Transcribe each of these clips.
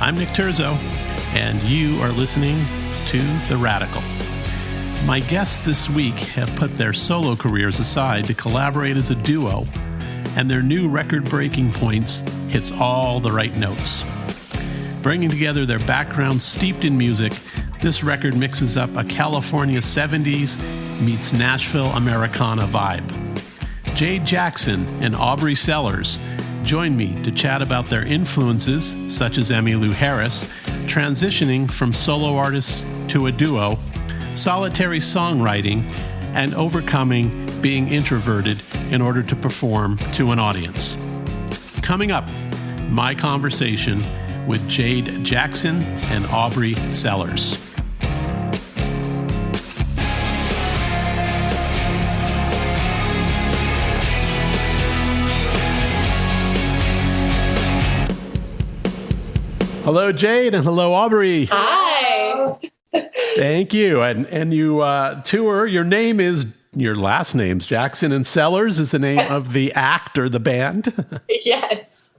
I'm Nick Terzo, and you are listening to The Radical. My guests this week have put their solo careers aside to collaborate as a duo, and their new record Breaking Points hits all the right notes. Bringing together their backgrounds steeped in music, this record mixes up a California 70s meets Nashville Americana vibe. Jade Jackson and Jackons+Sellers join me to chat about their influences, such as Emmylou Harris, transitioning from solo artists to a duo, solitary songwriting, and overcoming being introverted in order to perform to an audience. Coming up, my conversation with Jade Jackson and Jackons+Sellers. Hello, Jade, and hello, Aubrie. Hi. Thank you. And you tour, your last name's Jackons+Sellers is the name of the act or the band? Yes.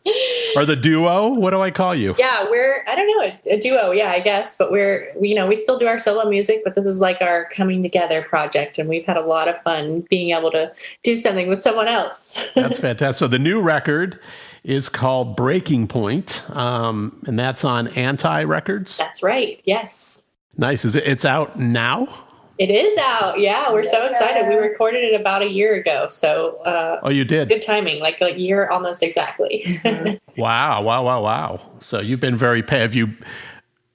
Or the duo? What do I call you? Yeah, I don't know, a duo, yeah, I guess. But we still do our solo music, but this is like our coming together project. And we've had a lot of fun being able to do something with someone else. That's fantastic. So the new record is called Breaking Point, and that's on Anti Records? That's right, yes. Nice. It's out now? It is out, yeah. We're so excited. We recorded it about a year ago, so... oh, you did? Good timing, like a year almost exactly. Wow. So you've been have you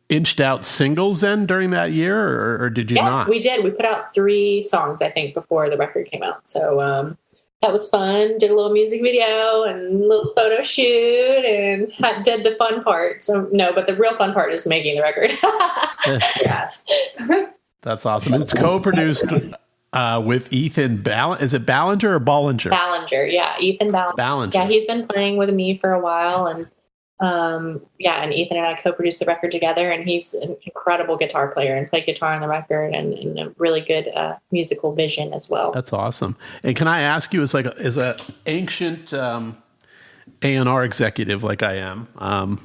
inched out singles then during that year, or did you not? Yes, we did. We put out 3 songs, I think, before the record came out, so... that was fun. Did a little music video and a little photo shoot and did the fun part. So no, but the real fun part is making the record. Yes. That's awesome. It's co-produced with Ethan Is it Ballinger or Bollinger? Ballinger, yeah. Ethan Ballinger. Yeah, he's been playing with me for a while, and and Ethan and I co-produced the record together, and he's an incredible guitar player and played guitar on the record and a really good musical vision as well. That's awesome. And can I ask you, as a ancient A&R executive like I am,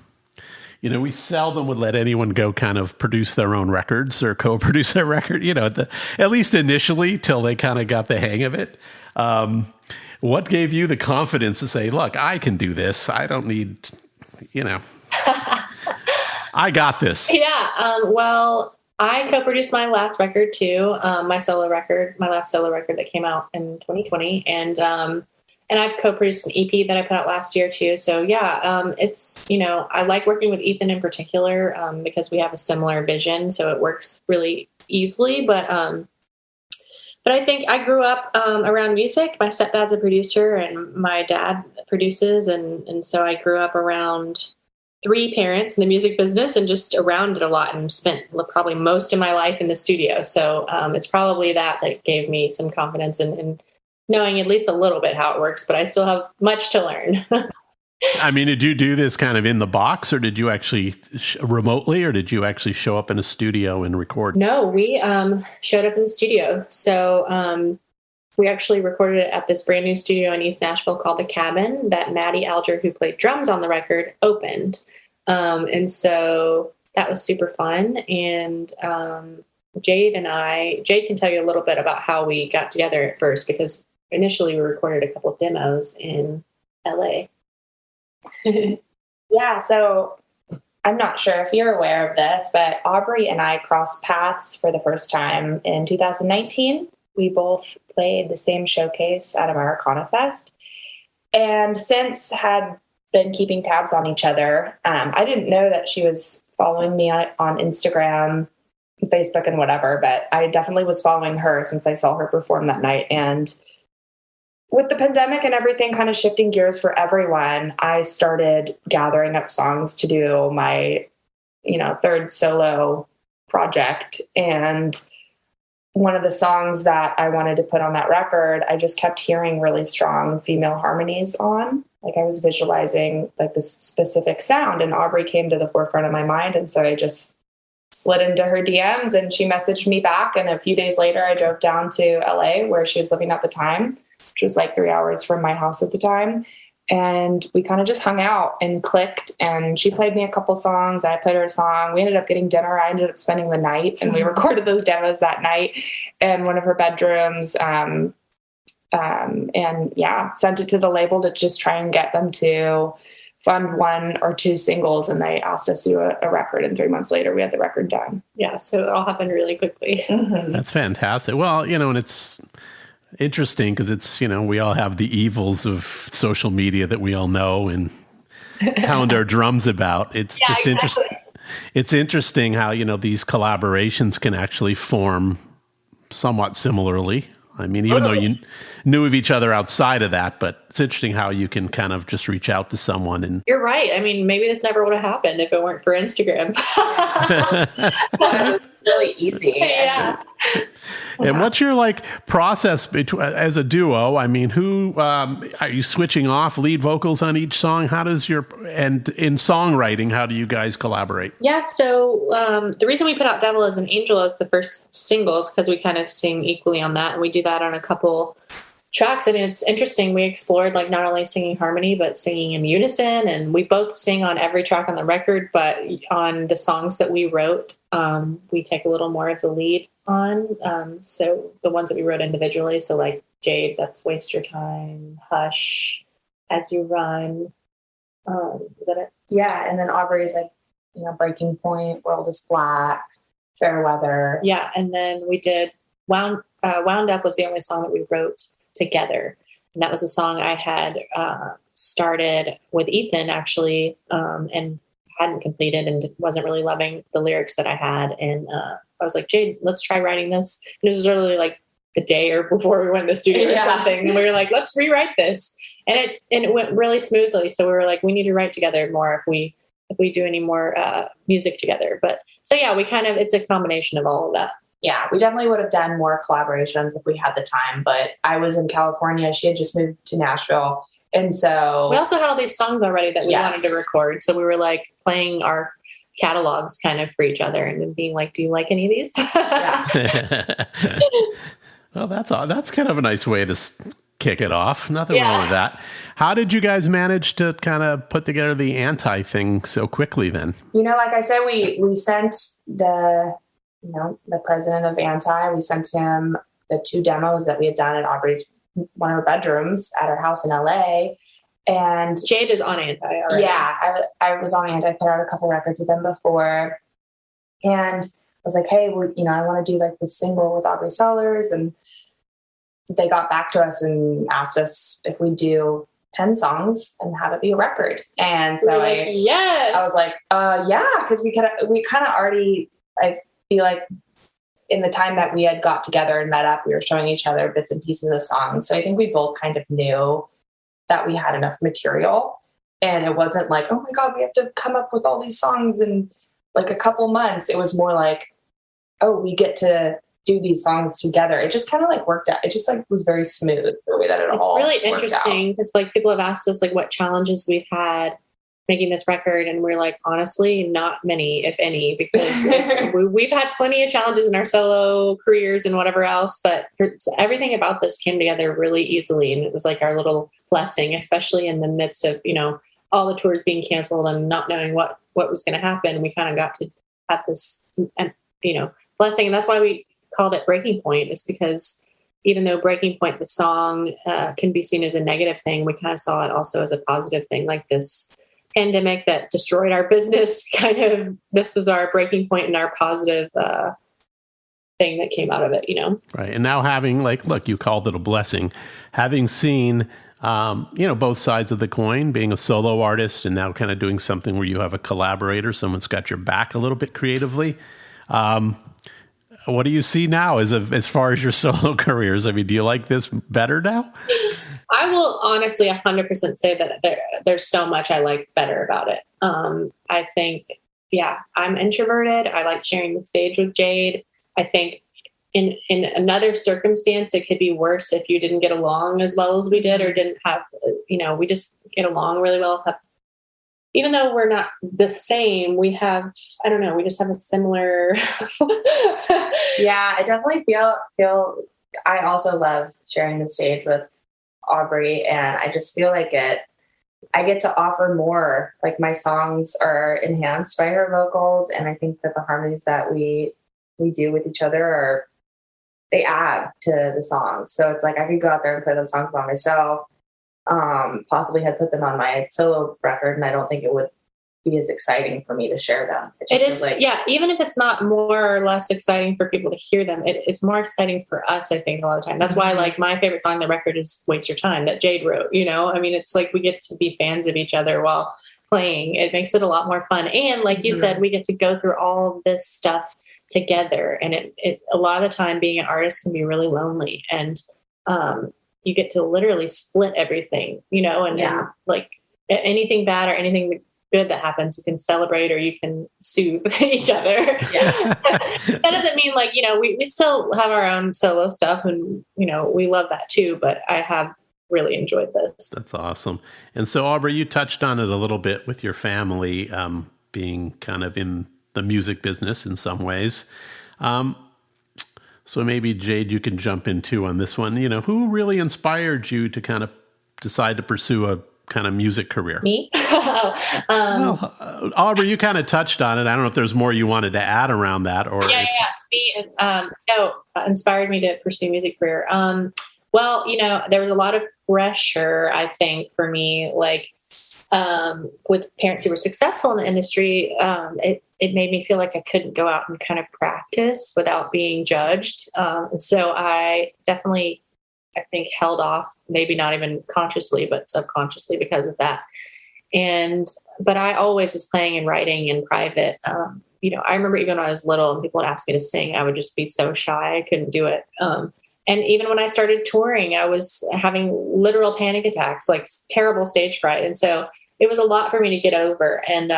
we seldom would let anyone go kind of produce their own records or co-produce their record, at least initially till they kind of got the hang of it. What gave you the confidence to say, look, I can do this. I don't need... I got this. Yeah. Well, I co-produced my last record too. My last solo record that came out in 2020. And I've co-produced an EP that I put out last year too. So yeah, it's, I like working with Ethan in particular, because we have a similar vision. So it works really easily, but I think I grew up around music. My stepdad's a producer and my dad produces. And so I grew up around 3 parents in the music business and just around it a lot and spent probably most of my life in the studio. So it's probably that gave me some confidence in knowing at least a little bit how it works, but I still have much to learn. I mean, did you do this kind of in the box, or did you actually remotely, or did you actually show up in a studio and record? No, we showed up in the studio. So we actually recorded it at this brand new studio in East Nashville called The Cabin that Maddie Alger, who played drums on the record, opened. And so that was super fun. And Jade can tell you a little bit about how we got together at first, because initially we recorded a couple of demos in LA. Yeah, so I'm not sure if you're aware of this, but Aubrie and I crossed paths for the first time in 2019. We both played the same showcase at Americana Fest, and since had been keeping tabs on each other. I didn't know that she was following me on Instagram, Facebook, and whatever, but I definitely was following her since I saw her perform that night. And with the pandemic and everything kind of shifting gears for everyone, I started gathering up songs to do my, 3rd solo project. And one of the songs that I wanted to put on that record, I just kept hearing really strong female harmonies on. Like I was visualizing this specific sound, and Aubrie came to the forefront of my mind. And so I just slid into her DMs and she messaged me back. And a few days later, I drove down to LA where she was living at the time, which was 3 hours from my house at the time. And we kind of just hung out and clicked, and she played me a couple songs. I played her a song. We ended up getting dinner. I ended up spending the night, and we recorded those demos that night in one of her bedrooms. And sent it to the label to just try and get them to fund 1 or 2 singles. And they asked us to do a record. And 3 months later, we had the record done. Yeah. So it all happened really quickly. Mm-hmm. That's fantastic. Well, and it's interesting because it's, we all have the evils of social media that we all know and pound our drums about. It's just interesting. It's interesting how, these collaborations can actually form somewhat similarly. I mean, even though you knew of each other outside of that, but it's interesting how you can kind of just reach out to someone. And you're right. I mean, maybe this never would have happened if it weren't for Instagram. It's really easy. Yeah. And what's your process as a duo? I mean, who are you switching off lead vocals on each song? How does and in songwriting, how do you guys collaborate? Yeah. So the reason we put out Devil as an Angel as the first singles, because we kind of sing equally on that. And we do that on a couple tracks. And it's interesting. We explored not only singing harmony, but singing in unison. And we both sing on every track on the record, but on the songs that we wrote, we take a little more of the lead on. So the ones that we wrote individually. So Jade, that's Waste Your Time, Hush, As You Run. Is that it? Yeah. And then Aubrey's Breaking Point, World is Black, Fair Weather. Yeah. And then we did Wound Up was the only song that we wrote together. And that was a song I had started with Ethan actually, and hadn't completed and wasn't really loving the lyrics that I had. And I was like, Jade, let's try writing this. And it was literally the day or before we went to the studio or something. And we were like, let's rewrite this. And it went really smoothly. So we were like, we need to write together more if we do any more music together. But so yeah, it's a combination of all of that. Yeah, we definitely would have done more collaborations if we had the time, but I was in California. She had just moved to Nashville. And so we also had all these songs already that we wanted to record. So we were playing our catalogs kind of for each other and then being like, do you like any of these? Well, that's kind of a nice way to kick it off. Nothing wrong with that. How did you guys manage to kind of put together the Anti thing so quickly then? Like I said, we sent the president of Anti, we sent him the 2 demos that we had done at Aubree's, one of her bedrooms at her house in LA. And Jade is on Anti already. Yeah, I was on Anti. I put out a couple records with them before. And I was like, hey, I want to do this single with Jackons+Sellers. And they got back to us and asked us if we do 10 songs and have it be a record. And so yes. I was like, yeah, because we kind of already, I feel like in the time that we had got together and met up, we were showing each other bits and pieces of songs. So I think we both kind of knew that we had enough material, and it wasn't like, oh my God, we have to come up with all these songs in a couple months. It was more like, oh, we get to do these songs together. It just kind of worked out. It just was very smooth the way that it all worked out. It's really interesting because people have asked us what challenges we've had making this record, and we're like, honestly, not many, if any, because we've had plenty of challenges in our solo careers and whatever else, but everything about this came together really easily, and it was our little blessing, especially in the midst of all the tours being canceled and not knowing what was going to happen. We kind of got to have this blessing, and that's why we called it Breaking Point, is because even though Breaking Point, the song, can be seen as a negative thing, we kind of saw it also as a positive thing, this pandemic that destroyed our business. This was our breaking point and our positive thing that came out of it, Right. And now having look, you called it a blessing, having seen, both sides of the coin, being a solo artist and now kind of doing something where you have a collaborator, someone's got your back a little bit creatively. What do you see now as far as your solo careers? I mean, do you like this better now? I will honestly 100% say that there's so much I like better about it. I think, I'm introverted. I like sharing the stage with Jade. I think in another circumstance, it could be worse if you didn't get along as well as we did, or didn't have, we just get along really well. Even though we're not the same, we have, I don't know, we just have a similar. Yeah, I definitely feel, I also love sharing the stage with Aubrie, and I just feel like I get to offer more. Like my songs are enhanced by her vocals, and I think that the harmonies that we do with each other they add to the songs. So it's like I could go out there and play those songs by myself, possibly had put them on my solo record, and I don't think it would be as exciting for me to share them. It is, yeah. Even if it's not more or less exciting for people to hear them, it's more exciting for us, I think, a lot of the time. That's why, like, my favorite song on the record is "Waste Your Time" that Jade wrote. You know, I mean, it's like we get to be fans of each other while playing. It makes it a lot more fun, and like you said, we get to go through all of this stuff together. And it a lot of the time, being an artist can be really lonely, and you get to literally split everything. You know, and like anything bad or anything good that happens, you can celebrate or you can soothe each other. Yeah. That doesn't mean like, you know, we still have our own solo stuff and, you know, we love that too, but I have really enjoyed this. That's awesome. And so Aubrie, you touched on it a little bit with your family, being kind of in the music business in some ways. So maybe Jade, you can jump in too on this one. You know, who really inspired you to kind of decide to pursue a kind of music career? Me? Aubrie, you kind of touched on it. I don't know if there's more you wanted to add around that, or Me, inspired me to pursue music career. Well, you know, there was a lot of pressure, I think, for me, like with parents who were successful in the industry. It made me feel like I couldn't go out and kind of practice without being judged. And so I definitely, I think, held off, maybe not even consciously, but subconsciously because of that. But I always was playing and writing in private. You know, I remember even when I was little and people would ask me to sing, I would just be so shy. I couldn't do it. And even when I started touring, I was having literal panic attacks, like terrible stage fright. And so it was a lot for me to get over. And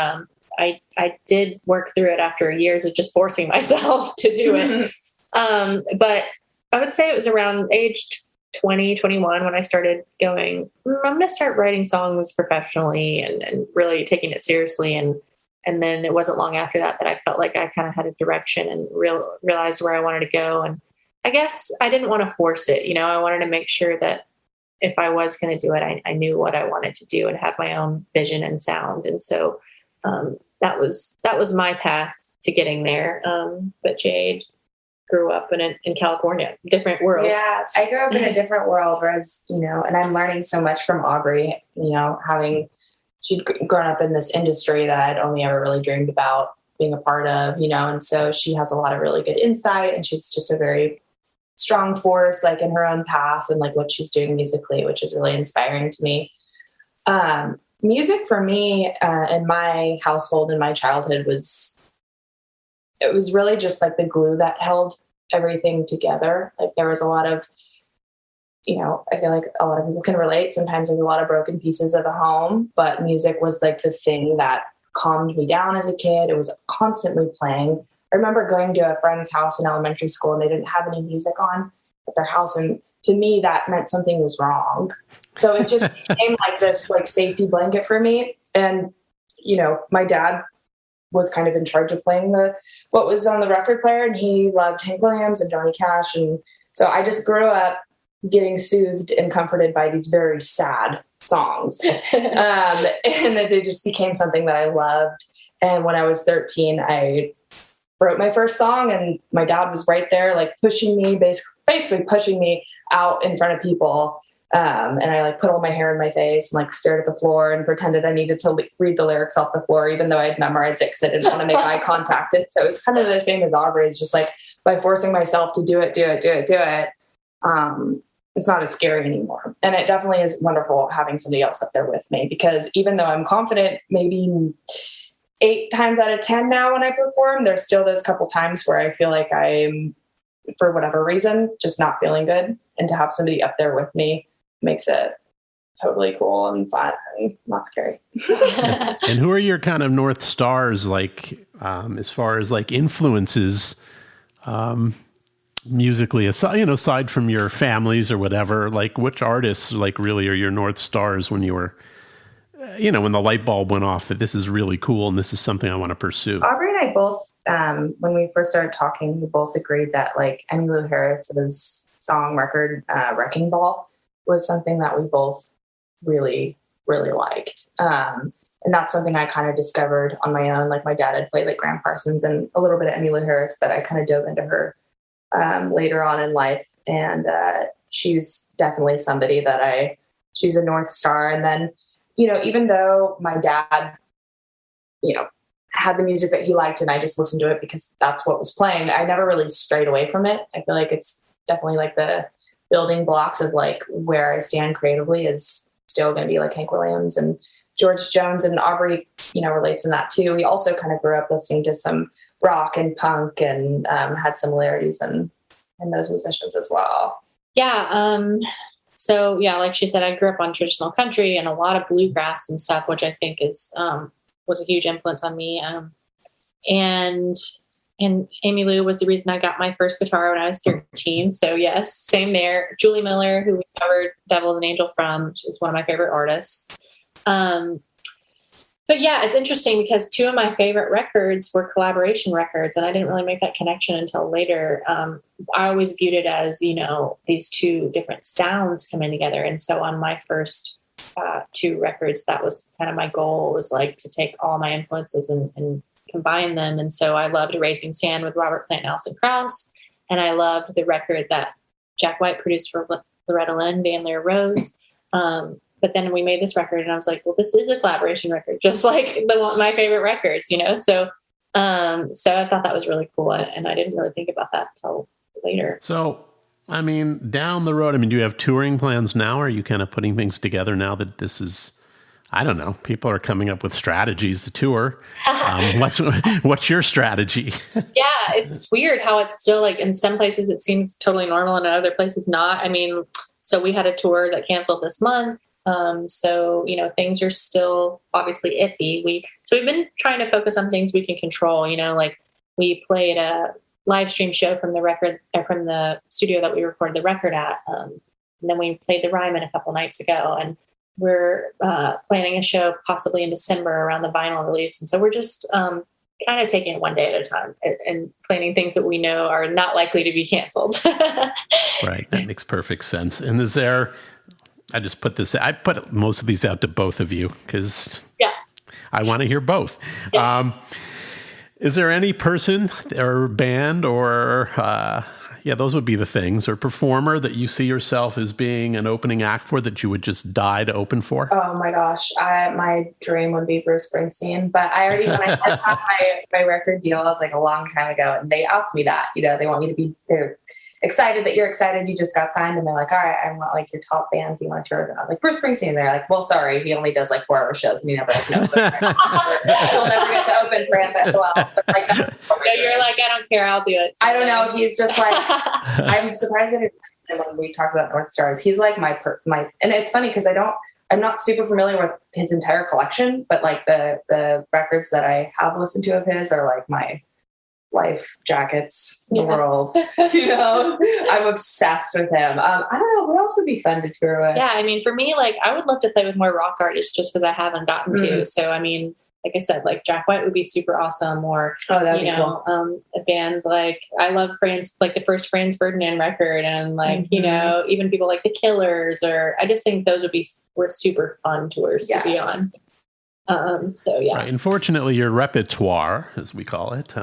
I did work through it after years of just forcing myself to do it. But I would say it was around age 20, 21 when I started going, I'm going to start writing songs professionally and really taking it seriously. And then it wasn't long after that I felt like I kind of had a direction and realized where I wanted to go. And I guess I didn't want to force it. You know, I wanted to make sure that if I was going to do it, I knew what I wanted to do and had my own vision and sound. And so that was my path to getting there. But Jade grew up in California, different world. Yeah, I grew up in a different world, whereas, you know, and I'm learning so much from Aubrie, you know, she'd grown up in this industry that I'd only ever really dreamed about being a part of, you know, and so she has a lot of really good insight, and she's just a very strong force, like in her own path and like what she's doing musically, which is really inspiring to me. Music for me in my household in my childhood was really just like the glue that held everything together. Like there was a lot of, you know, I feel like a lot of people can relate. Sometimes there's a lot of broken pieces of a home, but music was like the thing that calmed me down as a kid. It was constantly playing. I remember going to a friend's house in elementary school and they didn't have any music on at their house. And to me, that meant something was wrong. So it just became like this like safety blanket for me. And, you know, my dad was kind of in charge of playing what was on the record player, and he loved Hank Williams and Johnny Cash. And so I just grew up getting soothed and comforted by these very sad songs. And that they just became something that I loved. And when I was 13, I wrote my first song, and my dad was right there, like pushing me, basically pushing me out in front of people. And I like put all my hair in my face and like stared at the floor and pretended I needed to read the lyrics off the floor, even though I'd memorized it because I didn't want to make eye contact. So it's kind of the same as Aubrie. It's just like by forcing myself to do it, it's not as scary anymore. And it definitely is wonderful having somebody else up there with me, because even though I'm confident, maybe 8 times out of 10 now when I perform, there's still those couple times where I feel like I'm, for whatever reason, just not feeling good. And to have somebody up there with me makes it totally cool and fun and not scary. And who are your kind of North Stars, like, as far as like influences, musically, aside from your families or whatever, like which artists like really are your North Stars when you were, when the light bulb went off that this is really cool and this is something I want to pursue? Aubrie and I both, when we first started talking, we both agreed that like Emmylou Harris's song record, Wrecking Ball, was something that we both really really liked. And that's something I kind of discovered on my own. Like my dad had played like Graham Parsons and a little bit of Emmylou Harris, but I kind of dove into her later on in life. And she's definitely somebody that she's a North Star. And then, even though my dad, had the music that he liked and I just listened to it because that's what was playing, I never really strayed away from it. I feel like it's definitely like the building blocks of like where I stand creatively is still going to be like Hank Williams and George Jones, and Aubrie, relates in that too. We also kind of grew up listening to some rock and punk and had similarities in those musicians as well. Yeah. So yeah, like she said, I grew up on traditional country and a lot of bluegrass and stuff, which I think was a huge influence on me. And Emmylou was the reason I got my first guitar when I was 13. So yes, same there. Julie Miller, who we covered Devil and Angel from, she's one of my favorite artists. But yeah, it's interesting because two of my favorite records were collaboration records, and I didn't really make that connection until later. I always viewed it as, these two different sounds coming together. And so on my first two records, that was kind of my goal, was like to take all my influences and combine them. And so I loved Raising Sand with Robert Plant and Alison Krauss. And I loved the record that Jack White produced for Loretta Lynn, Bandolier Rose. But then we made this record and I was like, well, this is a collaboration record, just like my favorite records, So I thought that was really cool. And I didn't really think about that until later. So, down the road, do you have touring plans now? Or are you kind of putting things together now that this is, I don't know, people are coming up with strategies to tour. What's your strategy? Yeah, it's weird how it's still like in some places it seems totally normal and in other places not. So we had a tour that canceled this month. So things are still obviously iffy. We've been trying to focus on things we can control, like we played a live stream show from the studio that we recorded the record at. And then we played the Ryman a couple nights ago, and we're planning a show possibly in December around the vinyl release. And so we're just kind of taking it one day at a time and planning things that we know are not likely to be canceled. Right. That makes perfect sense. And is there, I put most of these out to both of you because I want to hear both. Yeah. Is there any person or band or, those would be the things, or performer that you see yourself as being an opening act for that you would just die to open for? Oh my gosh. My dream would be Bruce Springsteen, but when I got my record deal, it was like a long time ago, and they asked me that, they want me to they're excited that you're excited you just got signed, and they're like, all right, I want like your top bands you want to tour. And I'm like, Bruce Springsteen. And they're like, well, sorry, he only does like 4-hour shows and he never has no open. We'll never get to open for him, but who else? But like, you're like, I don't care, I'll do it. I don't know. He's just like, I'm surprised that when we talk about North Stars, he's like my, and it's funny because I'm not super familiar with his entire collection, but like the records that I have listened to of his are like my life jackets in the world. I'm obsessed with him. I don't know who else would be fun to tour with. Yeah, for me, like I would love to play with more rock artists just because I haven't gotten to. So like I said, like Jack White would be super awesome, or that'd be cool. Bands like I love Franz, like the first Franz Ferdinand record, and like even people like the Killers, or I just think those were super fun tours to be on. Right. Unfortunately, your repertoire, as we call it,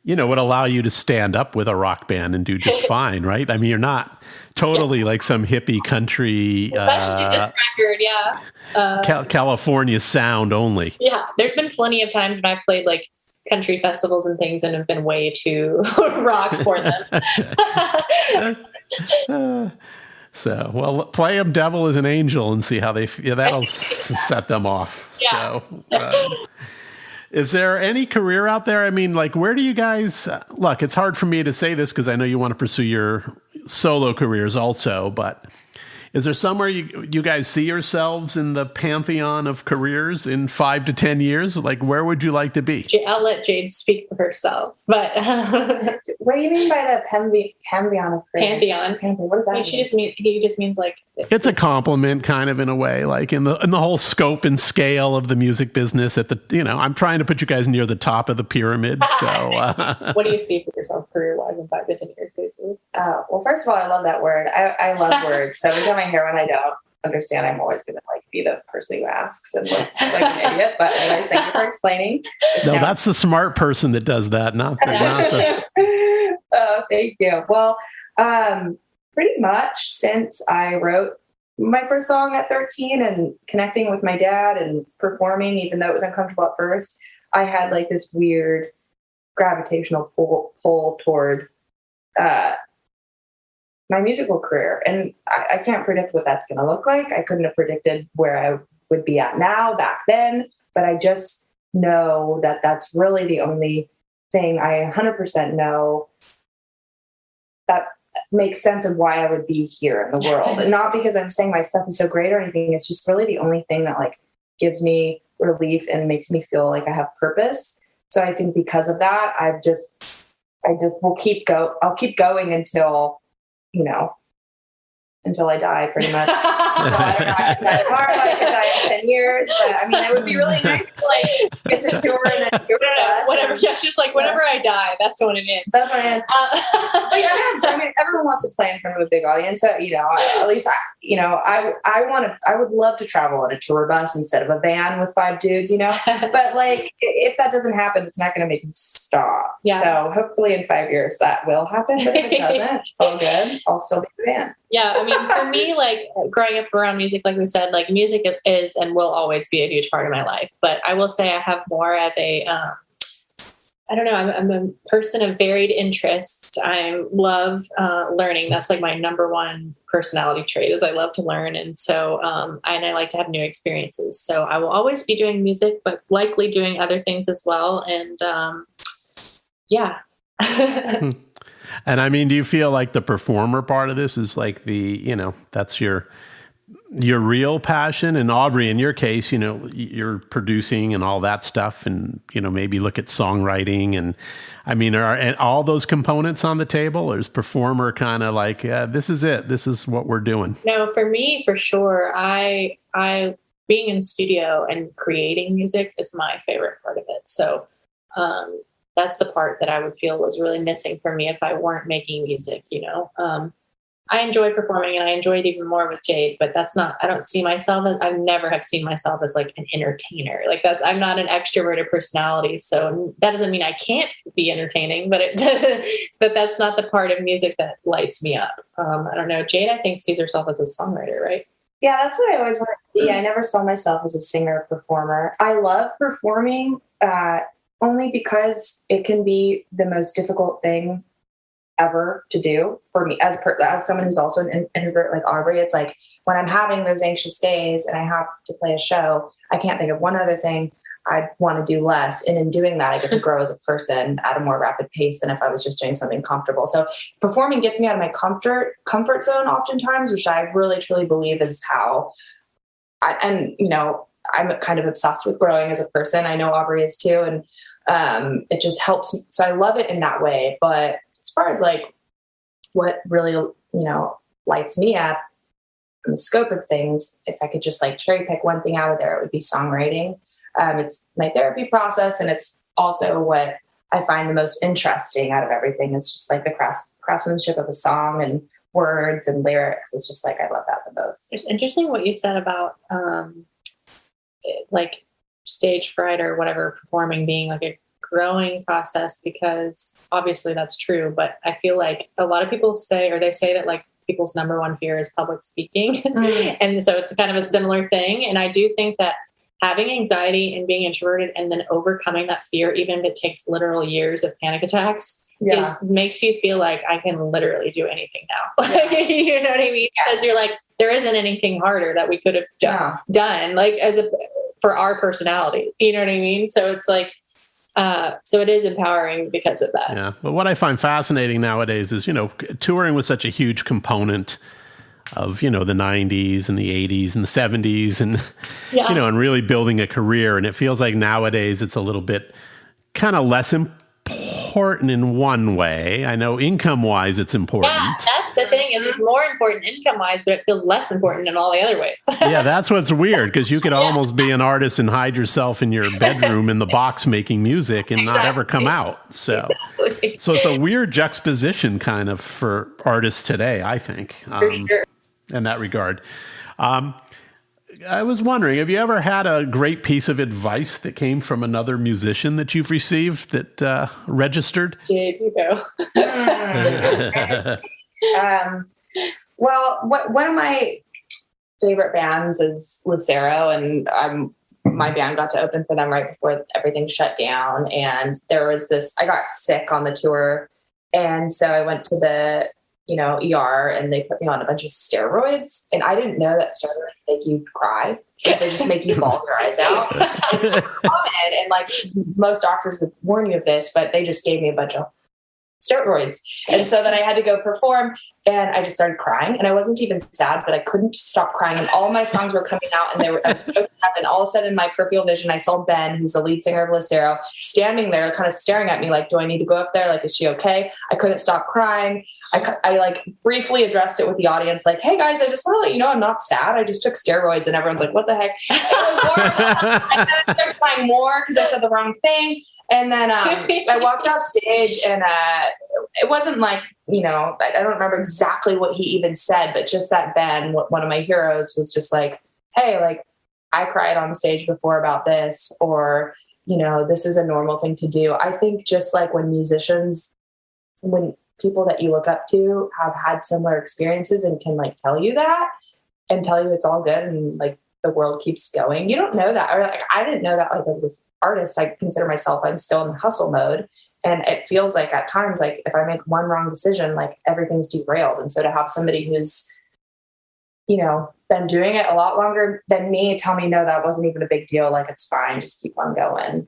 would allow you to stand up with a rock band and do just fine, right? You're not totally like some hippie country, especially this record, California sound only. Yeah, there's been plenty of times when I've played like country festivals and things and have been way too rock for them. Play them Devil as an Angel and see how they feel. That'll set them off. Yeah. So, is there any career out there? Where do you guys look? It's hard for me to say this because I know you want to pursue your solo careers also, but is there somewhere you guys see yourselves in the pantheon of careers in 5 to 10 years? Like, where would you like to be? I'll let Jade speak for herself. But what do you mean by the pantheon of careers? Pantheon. What does that mean? He just means like it's a compliment, kind of in a way, like in the whole scope and scale of the music business. I'm trying to put you guys near the top of the pyramid. So, what do you see for yourself career-wise in 5 to 10 years, basically? Well, first of all, I love that word. I love words. So every time I hear one, I don't. understand I'm always going to like be the person who asks and look like an idiot. But anyways, thank you for explaining. No, that's the smart person that does that, not the Oh, thank you. Well, pretty much since I wrote my first song at 13 and connecting with my dad and performing, even though it was uncomfortable at first, I had like this weird gravitational pull toward my musical career. And I can't predict what that's going to look like. I couldn't have predicted where I would be at now back then, but I just know that that's really the only thing I 100% know that makes sense of why I would be here in the world. And not because I'm saying my stuff is so great or anything. It's just really the only thing that like gives me relief and makes me feel like I have purpose. So I think because of that, I just will I'll keep going until, until I die, pretty much. So I don't know, I could die tomorrow, I could die in 10 years, but I mean, it would be really nice to like get to tour and then tour with us. Whatever, yeah, just like whenever I die, that's when it ends. That's when it ends. But yeah, I mean, everyone wants to play in front of a big audience. So, at least I would love to travel in a tour bus instead of a van with 5 dudes, but like, if that doesn't happen, it's not going to make me stop. Yeah. So hopefully in 5 years that will happen, but if it doesn't, it's all good. I'll still be the band. Yeah. I mean, for me, like growing up around music, like we said, like music is and will always be a huge part of my life. But I will say I have more of a, I don't know, I'm a person of varied interests. I love learning. That's like my number one personality trait is I love to learn. And so, and I like to have new experiences. So I will always be doing music, but likely doing other things as well. And yeah. And I mean, do you feel like the performer part of this is like that's your real passion? And Aubrie, in your case, you're producing and all that stuff and, maybe look at songwriting. And I mean, are all those components on the table, or is performer kind of like, this is it, this is what we're doing? No, for me, for sure. I being in the studio and creating music is my favorite part of it. So, that's the part that I would feel was really missing for me if I weren't making music, I enjoy performing and I enjoyed even more with Jade, but I don't see myself I never have seen myself as like an entertainer. Like that, I'm not an extroverted personality. So that doesn't mean I can't be entertaining, but but that's not the part of music that lights me up. I don't know. Jade, I think, sees herself as a songwriter, right? Yeah, that's what I always wanted to be. I never saw myself as a singer or performer. I love performing, only because it can be the most difficult thing ever to do for me as someone who's also an introvert like Aubrie. It's like when I'm having those anxious days and I have to play a show, I can't think of one other thing I'd want to do less. And in doing that, I get to grow as a person at a more rapid pace than if I was just doing something comfortable. So performing gets me out of my comfort zone oftentimes, which I really, truly believe is how I'm kind of obsessed with growing as a person. I know Aubrie is too. And it just helps. So I love it in that way. But as far as like what really, lights me up in the scope of things, if I could just like cherry pick one thing out of there, it would be songwriting. It's my therapy process. And it's also what I find the most interesting out of everything. It's just like the craftsmanship of a song and words and lyrics. It's just like, I love that the most. It's interesting what you said about, like stage fright or whatever, performing being like a growing process, because obviously that's true. But I feel like a lot of people say that like people's number one fear is public speaking. Mm. And so it's kind of a similar thing. And I do think that having anxiety and being introverted and then overcoming that fear, even if it takes literal years of panic attacks, makes you feel like I can literally do anything now. Yeah. You know what I mean? Because you're like, there isn't anything harder that we could have done, like for our personality, you know what I mean? So it's like, so it is empowering because of that. Yeah. But what I find fascinating nowadays is, touring was such a huge component of, the 90s and the 80s and the 70s and, and really building a career. And it feels like nowadays it's a little bit kind of less important in one way. I know income-wise it's important. Yeah, that's the thing, is it's more important income-wise, but it feels less important in all the other ways. Yeah, that's what's weird, because you could almost be an artist and hide yourself in your bedroom in the box making music and not ever come out. So it's a weird juxtaposition kind of for artists today, I think. For sure. In that regard. I was wondering, have you ever had a great piece of advice that came from another musician that you've received that registered? Jade, you go. Well, one of my favorite bands is Lucero, and my band got to open for them right before everything shut down. And there was I got sick on the tour. And so I went to the, ER, and they put me on a bunch of steroids. And I didn't know that steroids make you cry. They just make you bawl your eyes out. It's super common. And like most doctors would warn you of this, but they just gave me a bunch of steroids. And so then I had to go perform, and I just started crying, and I wasn't even sad, but I couldn't stop crying. And all my songs were coming out, and I was so happy. And all of a sudden in my peripheral vision, I saw Ben, who's the lead singer of Lucero, standing there kind of staring at me like, do I need to go up there? Like, is she okay? I couldn't stop crying. I like briefly addressed it with the audience, like, hey guys, I just want to let you know I'm not sad. I just took steroids. And everyone's like, what the heck? It was horrible. And then I started crying more because I said the wrong thing. And then I walked off stage, and it wasn't like, I don't remember exactly what he even said, but just that Ben, one of my heroes, was just like, hey, like, I cried on stage before about this, or, this is a normal thing to do. I think just like when people that you look up to have had similar experiences and can like tell you that and tell you it's all good and like the world keeps going. You don't know that. Or like, I didn't know that, like, as this artist, I consider myself, I'm still in hustle mode. And it feels like at times, like if I make one wrong decision, like everything's derailed. And so to have somebody who's, been doing it a lot longer than me tell me, no, that wasn't even a big deal. Like, it's fine. Just keep on going.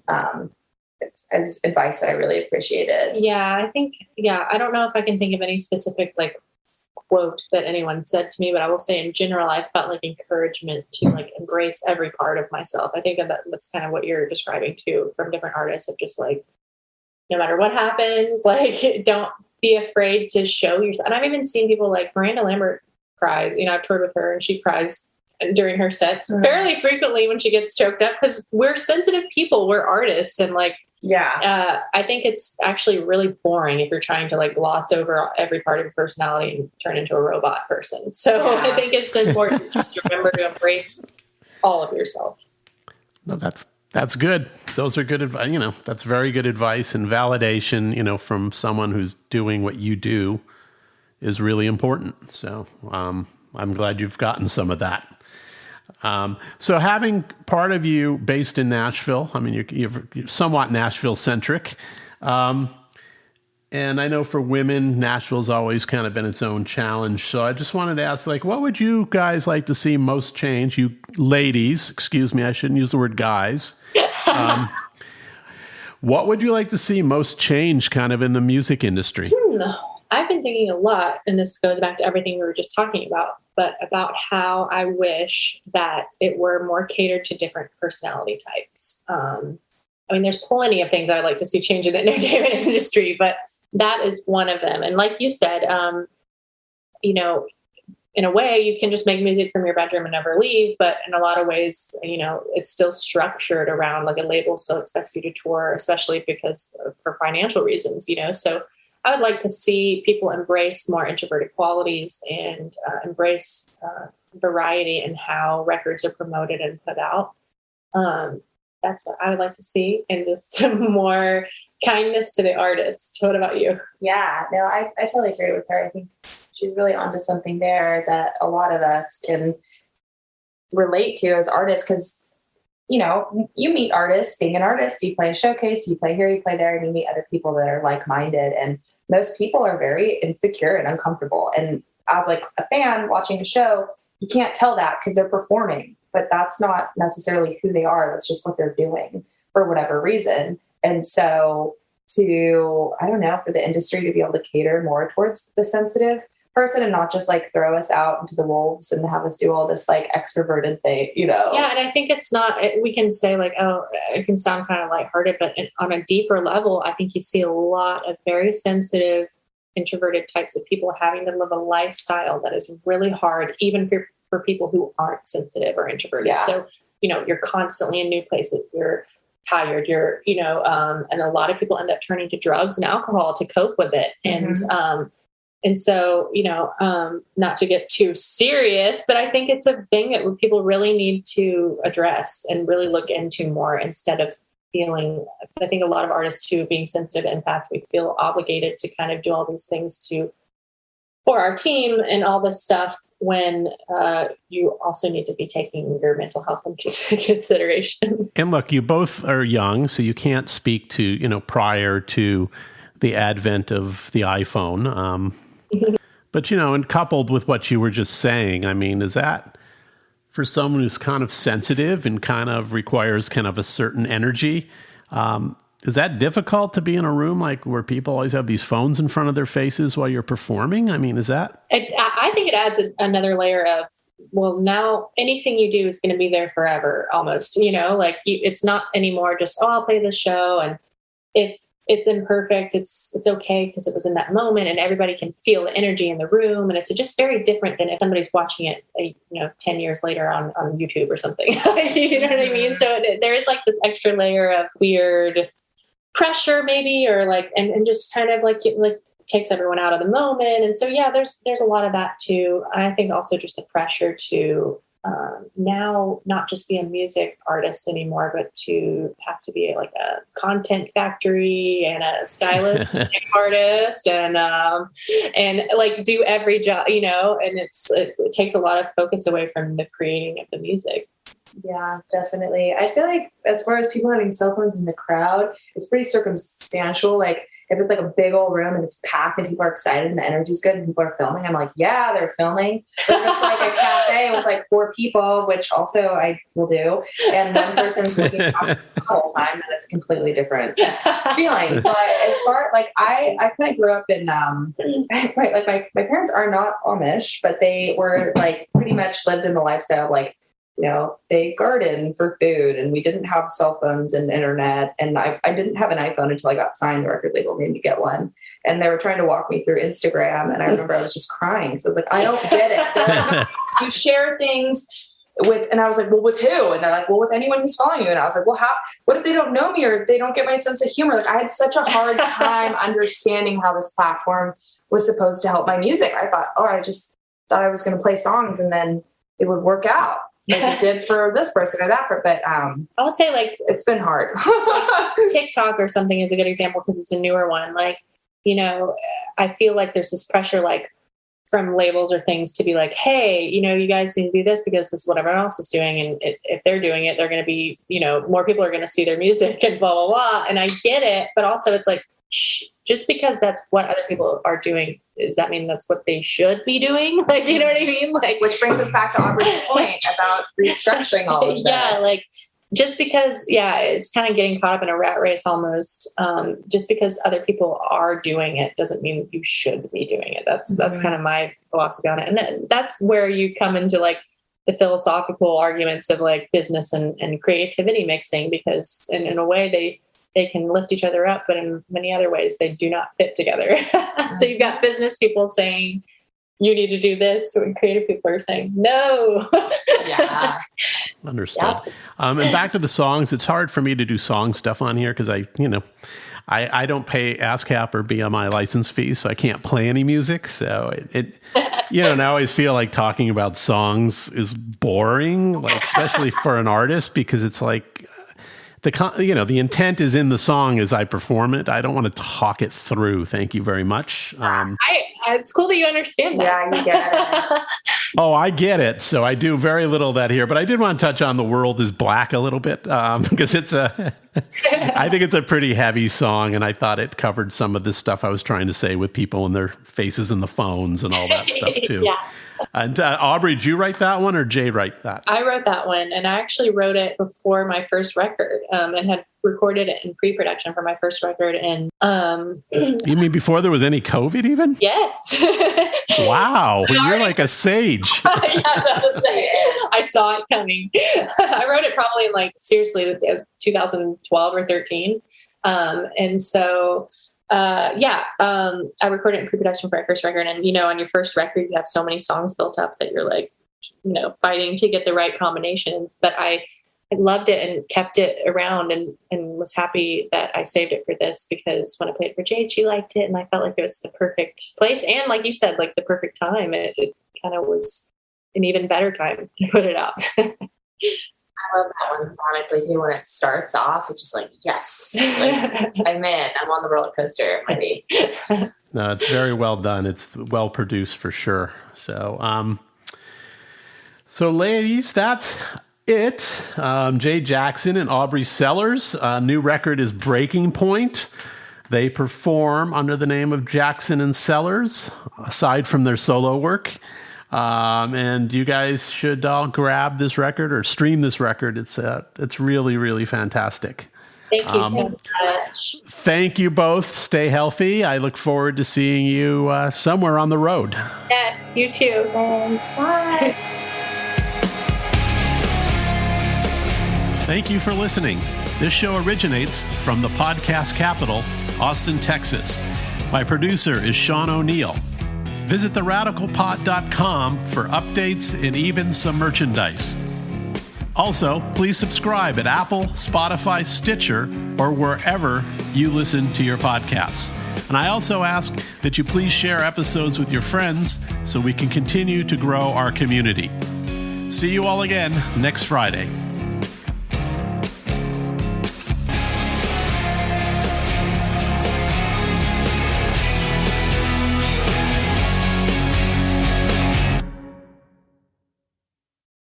As advice that I really appreciated. Yeah, I think, I don't know if I can think of any specific like quote that anyone said to me, but I will say in general, I felt like encouragement to like embrace every part of myself. I think that's kind of what you're describing too from different artists, of just like, no matter what happens, like, don't be afraid to show yourself. And I've even seen people like Miranda Lambert cry. I've toured with her, and she cries during her sets fairly frequently when she gets choked up, because we're sensitive people, we're artists, and like, I think it's actually really boring if you're trying to like gloss over every part of your personality and turn into a robot person. So I think it's important to remember to embrace all of yourself. No, that's good. Those are good advice. That's very good advice, and validation, from someone who's doing what you do is really important. So I'm glad you've gotten some of that. So having part of you based in Nashville, I mean, you're somewhat Nashville-centric. And I know for women, Nashville's always kind of been its own challenge. So I just wanted to ask, like, what would you guys like to see most change? You ladies, excuse me, I shouldn't use the word guys. What would you like to see most change kind of in the music industry? I've been thinking a lot, and this goes back to everything we were just talking about, but about how I wish that it were more catered to different personality types. I mean, there's plenty of things I would like to see change in the entertainment industry, but that is one of them. And like you said, in a way, you can just make music from your bedroom and never leave. But in a lot of ways, it's still structured around, like, a label still expects you to tour, especially because for financial reasons, So I would like to see people embrace more introverted qualities and embrace variety in how records are promoted and put out. That's what I would like to see, and just some more kindness to the artist. What about you? Yeah, no, I totally agree with her. I think she's really onto something there that a lot of us can relate to as artists, because you meet artists. Being an artist, you play a showcase, you play here, you play there, and you meet other people that are like-minded. And most people are very insecure and uncomfortable. And as like a fan watching a show, you can't tell that because they're performing, but that's not necessarily who they are. That's just what they're doing for whatever reason. And so for the industry to be able to cater more towards the sensitive person and not just like throw us out into the wolves and have us do all this like extroverted thing, Yeah. And I think it's not, we can say like, oh, it can sound kind of lighthearted, but on a deeper level, I think you see a lot of very sensitive, introverted types of people having to live a lifestyle that is really hard, even for people who aren't sensitive or introverted. Yeah. So, you're constantly in new places, you're tired, and a lot of people end up turning to drugs and alcohol to cope with it. And, And so, not to get too serious, but I think it's a thing that people really need to address and really look into more instead of feeling, I think a lot of artists too, being sensitive empaths, we feel obligated to kind of do all these things for our team and all this stuff when you also need to be taking your mental health into consideration. And look, you both are young, so you can't speak to, prior to the advent of the iPhone. But, and coupled with what you were just saying, I mean, is that for someone who's kind of sensitive and kind of requires kind of a certain energy, is that difficult to be in a room like where people always have these phones in front of their faces while you're performing? I mean, is that? I think it adds another layer of, well, now anything you do is going to be there forever almost, it's not anymore just, I'll play this show. And if it's imperfect, it's okay because it was in that moment and everybody can feel the energy in the room. And it's just very different than if somebody's watching it, 10 years later on YouTube or something, you know what I mean? So there is like this extra layer of weird pressure maybe, or like, and just kind of like takes everyone out of the moment. And so, yeah, there's a lot of that too. I think also just the pressure to now not just be a music artist anymore, but to have to be like a content factory and a stylist artist and like do every job, and it takes a lot of focus away from the creating of the music. Yeah, definitely. I feel like as far as people having cell phones in the crowd, it's pretty circumstantial. Like if it's like a big old room and it's packed and people are excited and the energy's good and people are filming, I'm like, yeah, they're filming. But if it's like a cafe with like 4 people, which also I will do, and one person's looking the whole time, then it's a completely different feeling. But as far like I kind of grew up in my parents are not Amish, but they were like pretty much lived in the lifestyle of like, they garden for food and we didn't have cell phones and internet. And I didn't have an iPhone until I got signed. The record label made me get one. And they were trying to walk me through Instagram. And I remember I was just crying. So I was like, I don't get it. Like, you share things with, and I was like, well, with who? And they're like, well, with anyone who's following you. And I was like, well, what if they don't know me or they don't get my sense of humor? Like I had such a hard time understanding how this platform was supposed to help my music. I thought, I just thought I was going to play songs and then it would work out. Like it did for this person or that person, but I would say like it's been hard. TikTok or something is a good example because it's a newer one. Like, I feel like there's this pressure like from labels or things to be like, hey, you guys need to do this because this is what everyone else is doing. And if they're doing it, they're going to be, more people are going to see their music and blah, blah, blah. And I get it. But also it's like, just because that's what other people are doing, does that mean that's what they should be doing? Like, you know what I mean? Like, which brings us back to Aubrie's point about restructuring all of this. Yeah, like just because, it's kind of getting caught up in a rat race almost. Just because other people are doing it doesn't mean you should be doing it. That's kind of my philosophy on it. And that's where you come into like the philosophical arguments of like business and creativity mixing, because in a way they can lift each other up, but in many other ways, they do not fit together. So you've got business people saying, you need to do this, and creative people are saying, no. Yeah. Understood. Yeah. And back to the songs, it's hard for me to do song stuff on here because I don't pay ASCAP or BMI license fees, so I can't play any music. So it and I always feel like talking about songs is boring, like especially for an artist, because it's like, the intent is in the song as I perform it. I don't want to talk it through. Thank you very much. It's cool that you understand that. Yeah, you get it. Oh, I get it. So I do very little of that here, but I did want to touch on The World is Black a little bit because I think it's a pretty heavy song, and I thought it covered some of the stuff I was trying to say with people and their faces in the phones and all that stuff too. Yeah. And Aubrie, did you write that one or Jade write that? I wrote that one, and I actually wrote it before my first record, and had recorded it in pre-production for my first record. And you mean before there was any COVID even? Yes. Wow, you're like a sage. Yeah, I saw it coming. I wrote it probably in seriously 2012 or 13, and so. I recorded it in pre-production for my first record. And, on your first record, you have so many songs built up that you're fighting to get the right combination. But I loved it and kept it around and was happy that I saved it for this, because when I played for Jade, she liked it and I felt like it was the perfect place. And like you said, like the perfect time. It kind of was an even better time to put it out. I love that one sonically too. When it starts off, it's just like, yes, like, I'm in. I'm on the roller coaster. I'm ready. No, it's very well done. It's well produced for sure. So, so ladies, that's it. Jade Jackson and Aubrie Sellers. New record is Breaking Point. They perform under the name of Jackons+Sellers, aside from their solo work. And you guys should all grab this record or stream this record. It's really, really fantastic. Thank you so much. Thank you both. Stay healthy. I look forward to seeing you somewhere on the road. Yes, you too. Bye. Thank you for listening. This show originates from the podcast capital, Austin, Texas. My producer is Sean O'Neill. Visit theradicalpod.com for updates and even some merchandise. Also, please subscribe at Apple, Spotify, Stitcher, or wherever you listen to your podcasts. And I also ask that you please share episodes with your friends so we can continue to grow our community. See you all again next Friday.